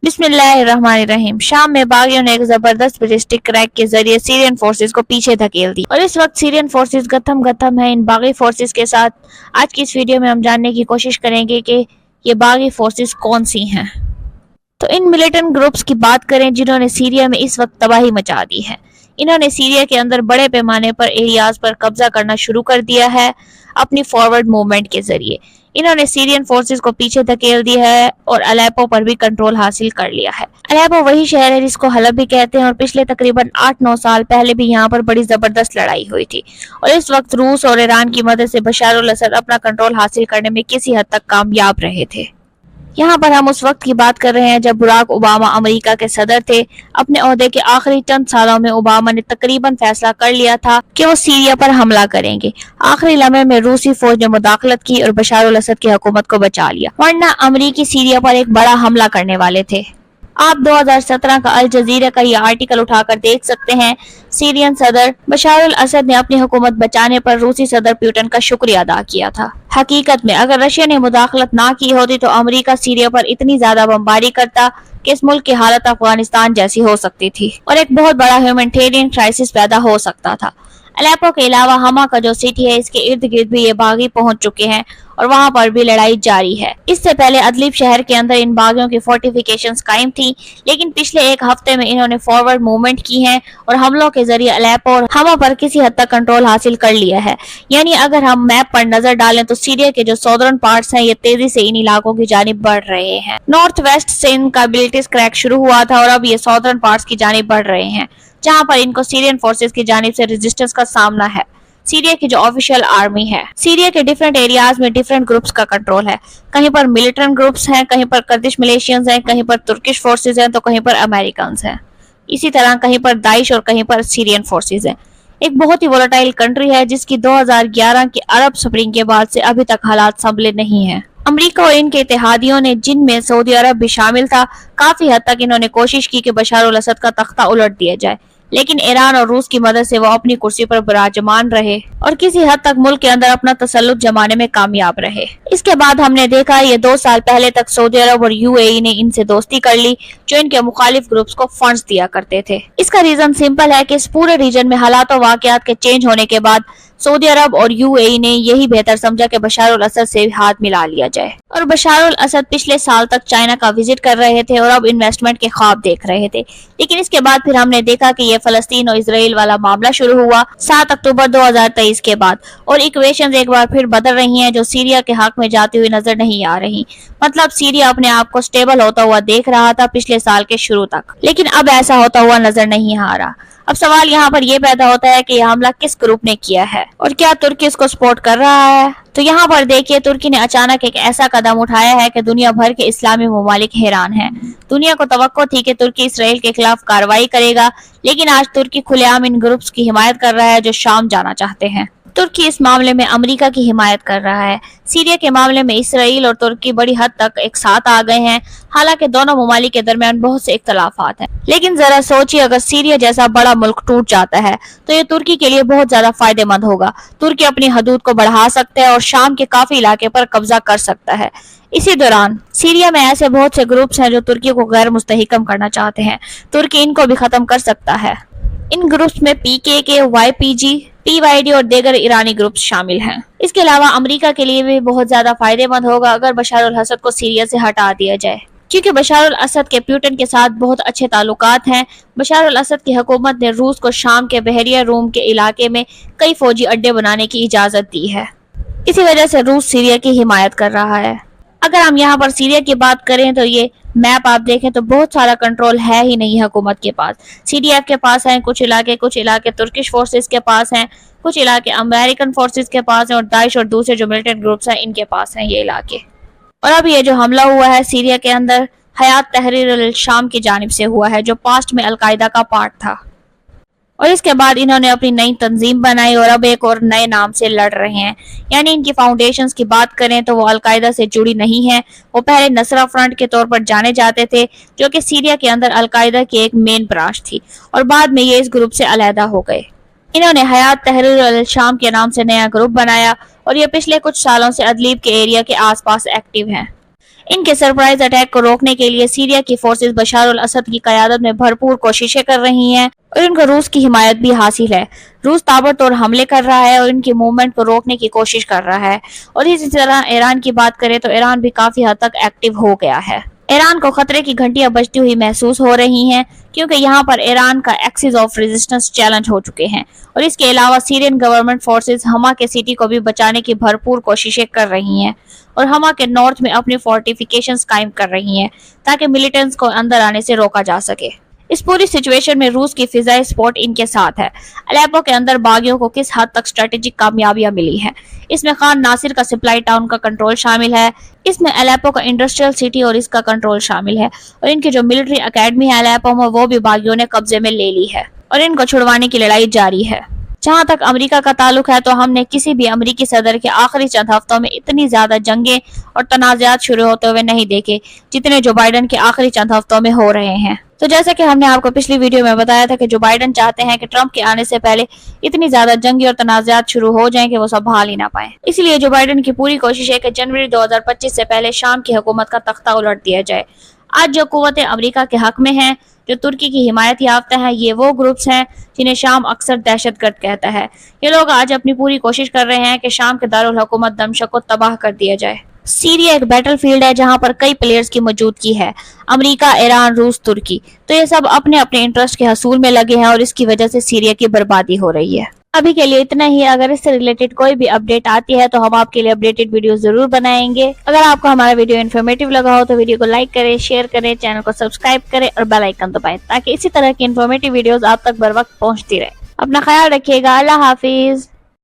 بسم اللہ الرحمن الرحیم۔ شام میں باغیوں نے ایک زبردست بلسٹک کریک کے ذریعے سیرین فورسز کو پیچھے دھکیل دی اور اس وقت سیرین فورسز گتھم ہیں ان باغی فورسز کے ساتھ۔ آج کی اس ویڈیو میں ہم جاننے کی کوشش کریں گے کہ یہ باغی فورسز کون سی ہیں۔ تو ان ملیٹنٹ گروپس کی بات کریں جنہوں نے سیریا میں اس وقت تباہی مچا دی ہے۔ انہوں نے سیریا کے اندر بڑے پیمانے پر ایریاز پر قبضہ کرنا شروع کر دیا ہے اپنی فارورڈ موومنٹ کے ذریعے۔ انہوں نے سیرین فورسز کو پیچھے دھکیل دیا ہے اور الیپو پر بھی کنٹرول حاصل کر لیا ہے۔ الیپو وہی شہر ہے جس کو حلب بھی کہتے ہیں اور پچھلے تقریباً 8-9 سال پہلے بھی یہاں پر بڑی زبردست لڑائی ہوئی تھی اور اس وقت روس اور ایران کی مدد سے بشار الاسد اپنا کنٹرول حاصل کرنے میں کسی حد تک کامیاب رہے تھے۔ یہاں پر ہم اس وقت کی بات کر رہے ہیں جب براک اوباما امریکہ کے صدر تھے۔ اپنے عہدے کے آخری چند سالوں میں اوباما نے تقریباً فیصلہ کر لیا تھا کہ وہ سیریا پر حملہ کریں گے۔ آخری لمحے میں روسی فوج نے مداخلت کی اور بشار الاسد کی حکومت کو بچا لیا، ورنہ امریکی سیریا پر ایک بڑا حملہ کرنے والے تھے۔ آپ 2017 کا الجزیرہ کا یہ آرٹیکل اٹھا کر دیکھ سکتے ہیں۔ سیرین صدر بشار الاسد نے اپنی حکومت بچانے پر روسی صدر پیوٹن کا شکریہ ادا کیا تھا۔ حقیقت میں اگر رشیا نے مداخلت نہ کی ہوتی تو امریکہ سیریا پر اتنی زیادہ بمباری کرتا کہ اس ملک کی حالت افغانستان جیسی ہو سکتی تھی اور ایک بہت بڑا ہیومینٹیرین کرائسس پیدا ہو سکتا تھا۔ الیپو کے علاوہ ہما کا جو سٹی ہے اس کے ارد گرد بھی یہ باغی پہنچ چکے ہیں اور وہاں پر بھی لڑائی جاری ہے۔ اس سے پہلے ادلیب شہر کے اندر ان باغیوں کی فورٹیفیکیشنز قائم تھی، لیکن پچھلے ایک ہفتے میں انہوں نے فارورڈ موومنٹ کی ہے اور حملوں کے ذریعے الیپو اور ہما پر کسی حد تک کنٹرول حاصل کر لیا ہے۔ یعنی اگر ہم میپ پر نظر ڈالیں تو سیریا کے جو سودرن پارٹس ہیں یہ تیزی سے ان علاقوں کی جانب بڑھ رہے ہیں۔ نارتھ ویسٹ سے ان کا بلٹس کریک شروع ہوا تھا اور اب یہ سودرن پارٹس کی جانب بڑھ رہے ہیں جہاں پر ان کو سیرین فورسز کی جانب سے ریزسٹنس کا سامنا ہے۔ سیریا کی جو آفیشیل آرمی ہے، سیریا کے ڈیفرنٹ ایریاز میں ڈیفرنٹ گروپس کا کنٹرول ہے۔ کہیں پر ملیٹنٹ گروپس ہیں، کہیں پر کردش ملیشینز ہیں، کہیں پر ترکش فورسز ہیں تو کہیں پر امریکنز ہیں۔ اسی طرح کہیں پر داعش اور کہیں پر سیرین فورسز ہیں۔ ایک بہت ہی وولٹائل کنٹری ہے جس کی 2011 کی عرب سپرنگ کے بعد سے ابھی تک حالات سنبھلے نہیں ہیں۔ امریکہ اور ان کے اتحادیوں نے، جن میں سعودی عرب بھی شامل تھا، کافی حد تک انہوں نے کوشش کی کہ بشار الاسد کا تختہ الٹ دیا جائے، لیکن ایران اور روس کی مدد سے وہ اپنی کرسی پر براجمان رہے اور کسی حد تک ملک کے اندر اپنا تسلط جمانے میں کامیاب رہے۔ اس کے بعد ہم نے دیکھا یہ 2 سال پہلے تک سعودی عرب اور UAE نے ان سے دوستی کر لی جو ان کے مخالف گروپس کو فنڈز دیا کرتے تھے۔ اس کا ریزن سمپل ہے کہ اس پورے ریجن میں حالات و واقعات کے چینج ہونے کے بعد سعودی عرب اور UAE نے یہی بہتر سمجھا کہ بشار الاسد سے ہاتھ ملا لیا جائے، اور بشار الاسد پچھلے سال تک چائنا کا وزٹ کر رہے تھے اور اب انویسٹمنٹ کے خواب دیکھ رہے تھے۔ لیکن اس کے بعد پھر ہم نے دیکھا کہ یہ فلسطین اور اسرائیل والا معاملہ شروع ہوا 7 اکتوبر 2023 کے بعد، اور ایکویشنز ایک بار پھر بدل رہی ہیں جو سیریا کے حق میں جاتی ہوئی نظر نہیں آ رہی۔ مطلب سیریا اپنے آپ کو سٹیبل ہوتا ہوا دیکھ رہا تھا پچھلے سال کے شروع تک، لیکن اب ایسا ہوتا ہوا نظر نہیں آ رہا۔ اب سوال یہاں پر یہ پیدا ہوتا ہے کہ یہ حملہ کس گروپ نے کیا ہے اور کیا ترکی اس کو سپورٹ کر رہا ہے؟ تو یہاں پر دیکھیے ترکی نے اچانک ایک ایسا قدم اٹھایا ہے کہ دنیا بھر کے اسلامی ممالک حیران ہیں۔ دنیا کو توقع تھی کہ ترکی اسرائیل کے خلاف کارروائی کرے گا، لیکن آج ترکی کھلے عام ان گروپس کی حمایت کر رہا ہے جو شام جانا چاہتے ہیں۔ ترکی اس معاملے میں امریکہ کی حمایت کر رہا ہے۔ سیریا کے معاملے میں اسرائیل اور ترکی بڑی حد تک ایک ساتھ آ گئے ہیں، حالانکہ دونوں ممالک کے درمیان بہت سے اختلافات ہیں۔ لیکن ذرا سوچیے اگر سیریا جیسا بڑا ملک ٹوٹ جاتا ہے تو یہ ترکی کے لیے بہت زیادہ فائدہ مند ہوگا۔ ترکی اپنی حدود کو بڑھا سکتا ہے اور شام کے کافی علاقے پر قبضہ کر سکتا ہے۔ اسی دوران سیریا میں ایسے بہت سے گروپس ہیں جو ترکی کو غیر مستحکم کرنا چاہتے ہیں۔ ترکی ان کو بھی ختم کر سکتا ہے۔ ان گروپس میں PKK، YPG، PYD اور دیگر ایرانی گروپس شامل ہیں۔ اس کے علاوہ امریکہ کے لیے بھی بہت زیادہ فائدہ مند ہوگا اگر بشار الاسد کو سیریا سے ہٹا دیا جائے، کیونکہ بشار الاسد کے پیوٹن کے ساتھ بہت اچھے تعلقات ہیں۔ بشار الاسد کی حکومت نے روس کو شام کے بحیرہ روم کے علاقے میں کئی فوجی اڈے بنانے کی اجازت دی ہے۔ اسی وجہ سے روس سیریا کی حمایت کر رہا ہے۔ اگر ہم یہاں پر سیریا کی بات کریں تو یہ میپ آپ دیکھیں تو بہت سارا کنٹرول ہے ہی نہیں حکومت کے پاس۔ CDF کے پاس ہیں کچھ علاقے ترکش فورسز کے پاس ہیں، کچھ علاقے امریکن فورسز کے پاس ہیں، اور داعش اور دوسرے جو ملیٹنٹ گروپس ہیں ان کے پاس ہیں یہ علاقے۔ اور اب یہ جو حملہ ہوا ہے سیریا کے اندر حیات تحریر الشام کی جانب سے ہوا ہے جو پاسٹ میں القاعدہ کا پارٹ تھا، اور اس کے بعد انہوں نے اپنی نئی تنظیم بنائی اور اب ایک اور نئے نام سے لڑ رہے ہیں۔ یعنی ان کی فاؤنڈیشنز کی بات کریں تو وہ القاعدہ سے جڑی نہیں ہیں۔ وہ پہلے نصرہ فرنٹ کے طور پر جانے جاتے تھے جو کہ سیریا کے اندر القاعدہ کی ایک مین برانچ تھی، اور بعد میں یہ اس گروپ سے علیحدہ ہو گئے۔ انہوں نے حیات تحریر الشام کے نام سے نیا گروپ بنایا اور یہ پچھلے کچھ سالوں سے ادلیب کے ایریا کے آس پاس ایکٹیو ہیں۔ ان کے سرپرائز اٹیک کو روکنے کے لیے سیریا کی فورسز بشار الاسد کی قیادت میں بھرپور کوششیں کر رہی ہیں اور ان کو روس کی حمایت بھی حاصل ہے۔ روس تابڑتوڑ حملے کر رہا ہے اور ان کی موومنٹ کو روکنے کی کوشش کر رہا ہے، اور اسی طرح ایران کی بات کریں تو ایران بھی کافی حد تک ایکٹیو ہو گیا ہے۔ ایران کو خطرے کی گھنٹیاں بجتی ہوئی محسوس ہو رہی ہیں، کیونکہ یہاں پر ایران کا ایکسس آف ریزسٹنس چیلنج ہو چکے ہیں، اور اس کے علاوہ سیرین گورنمنٹ فورسز حما کے سٹی کو بھی بچانے کی بھرپور کوششیں کر رہی ہیں اور حما کے نارتھ میں اپنی فورٹیفیکیشنز قائم کر رہی ہیں تاکہ ملیٹنٹس کو اندر آنے سے روکا جا سکے۔ اس پوری سچویشن میں روس کی فضائی سپورٹ ان کے ساتھ ہے۔ الیپو کے اندر باغیوں کو کس حد تک اسٹریٹجک کامیابیاں ملی ہیں، اس میں خان ناصر کا سپلائی ٹاؤن کا کنٹرول شامل ہے، اس میں الیپو کا انڈسٹریل سٹی اور اس کا کنٹرول شامل ہے، اور ان کی جو ملٹری اکیڈمی ہے الیپو میں وہ بھی باغیوں نے قبضے میں لے لی ہے اور ان کو چھڑوانے کی لڑائی جاری ہے۔ جہاں تک امریکہ کا تعلق ہے تو ہم نے کسی بھی امریکی صدر کے آخری چند ہفتوں میں اتنی زیادہ جنگیں اور تنازعات شروع ہوتے ہوئے نہیں دیکھے جتنے جو بائیڈن کے آخری چند ہفتوں میں ہو رہے ہیں۔ تو جیسا کہ ہم نے آپ کو پچھلی ویڈیو میں بتایا تھا کہ جو بائیڈن چاہتے ہیں کہ ٹرمپ کے آنے سے پہلے اتنی زیادہ جنگیں اور تنازعات شروع ہو جائیں کہ وہ سنبھال ہی نہ پائیں، اس لیے جو بائیڈن کی پوری کوشش ہے کہ جنوری 2025 سے پہلے شام کی حکومت کا تختہ الٹ دیا جائے۔ آج جو قوتیں امریکہ کے حق میں ہیں، جو ترکی کی حمایت یافتہ ہیں، یہ وہ گروپس ہیں جنہیں شام اکثر دہشت گرد کہتا ہے۔ یہ لوگ آج اپنی پوری کوشش کر رہے ہیں کہ شام کے دارالحکومت دمشق کو تباہ کر دیا جائے۔ سیریا ایک بیٹل فیلڈ ہے جہاں پر کئی پلیئرز کی موجودگی ہے، امریکہ، ایران، روس، ترکی، تو یہ سب اپنے اپنے انٹرسٹ کے حصول میں لگے ہیں اور اس کی وجہ سے سیریا کی بربادی ہو رہی ہے۔ ابھی کے لیے اتنا ہی۔ اگر اس سے ریلیٹڈ کوئی بھی اپڈیٹ آتی ہے تو ہم آپ کے لیے اپڈیٹڈ ویڈیو ضرور بنائیں گے۔ اگر آپ کو ہمارا ویڈیو انفارمیٹیو لگا ہو تو ویڈیو کو لائک کریں، شیئر کریں، چینل کو سبسکرائب کریں اور بیل آئیکن دبائیں تاکہ اسی طرح کی انفارمیٹیو ویڈیوز آپ تک بر وقت پہنچتی رہے۔ اپنا خیال رکھیے گا۔ اللہ حافظ۔